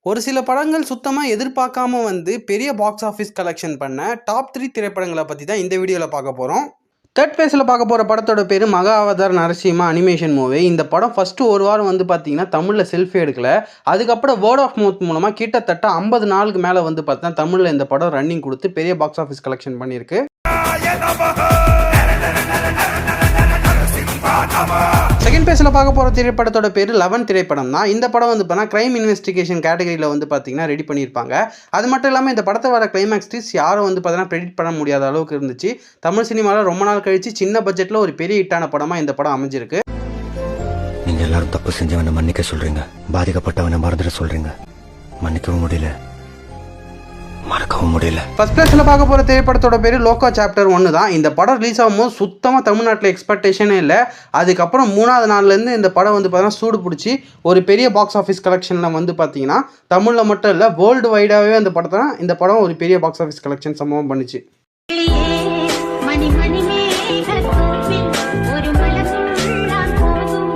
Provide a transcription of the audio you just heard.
ஒரு சில படங்கள் சுத்தமாக எதிர்பார்க்காம வந்து பெரிய பாக்ஸ் ஆஃபீஸ் கலெக்ஷன் பண்ண டாப் 3 திரைப்படங்களை பற்றி தான் இந்த வீடியோவில் பார்க்க போகிறோம். தேர்ட் பேஸில் பார்க்க போகிற படத்தோட பேர் மகா அவதார் நரசிம்மா அனிமேஷன் மூவி. இந்த படம் ஃபஸ்ட்டு ஒரு வாரம் வந்து பார்த்தீங்கன்னா தமிழில் செல்ஃபி எடுக்கல. அதுக்கப்புறம் வேர்ட் ஆஃப் மவுத் மூலமாக கிட்டத்தட்ட 50 நாளுக்கு மேலே வந்து பார்த்தீங்கன்னா தமிழில் இந்த படம் ரன்னிங் கொடுத்து பெரிய பாக்ஸ் ஆஃபீஸ் கலெக்ஷன் பண்ணியிருக்கு. செகண்ட் பேஸில் பார்க்க போகிற திரைப்படத்தோட பேர் 11 திரைப்படம் தான். இந்த படம் வந்து பார்த்தீங்கன்னா கிரைம் இன்வெஸ்டிகேஷன் கேட்டகரியில் வந்து பார்த்தீங்கன்னா ரெடி பண்ணியிருப்பாங்க. அது மட்டும் இல்லாமல் இந்த படத்தை வர கிளைமேக்ஸ் ட்விஸ்ட் யாரும் வந்து பார்த்தீங்கன்னா ப்ரெடிக்ட் பண்ண முடியாத அளவுக்கு இருந்துச்சு. தமிழ் சினிமாவில் ரொம்ப நாள் கழிச்சு சின்ன பட்ஜெட்டில் ஒரு பெரிய ஹிட்டான படமாக இந்த படம் அமைஞ்சிருக்கு. நீங்கள் எல்லாரும் தப்பு செஞ்சவனை மன்னிக்க சொல்கிறீங்க, பாதிக்கப்பட்டவனை மறந்துட சொல்கிறீங்க. மன்னிக்கவும் முடியல, மறக்கவும் முடியல. ஃபர்ஸ்ட் பிளேஸில் பார்க்க போகிற திரைப்படத்தோட பேர் லோகா சாப்டர் 1 தான். இந்த படம் ரிலீஸ் ஆகும்போது சுத்தமாக தமிழ்நாட்டில் எக்ஸ்பெக்டேஷனே இல்லை. அதுக்கப்புறம் 3ஆவது நாள்லேருந்து இந்த படம் வந்து பார்த்தீங்கன்னா சூடு பிடிச்சி ஒரு பெரிய பாக்ஸ் ஆஃபீஸ் கலெக்ஷனில் வந்து பார்த்தீங்கன்னா தமிழில் மட்டும் இல்லை வேர்ல்டு வைடாகவே அந்த படத்தை இந்த படம் ஒரு பெரிய பாக்ஸ் ஆஃபீஸ் கலெக்ஷன் சம்பவம் பண்ணிச்சு.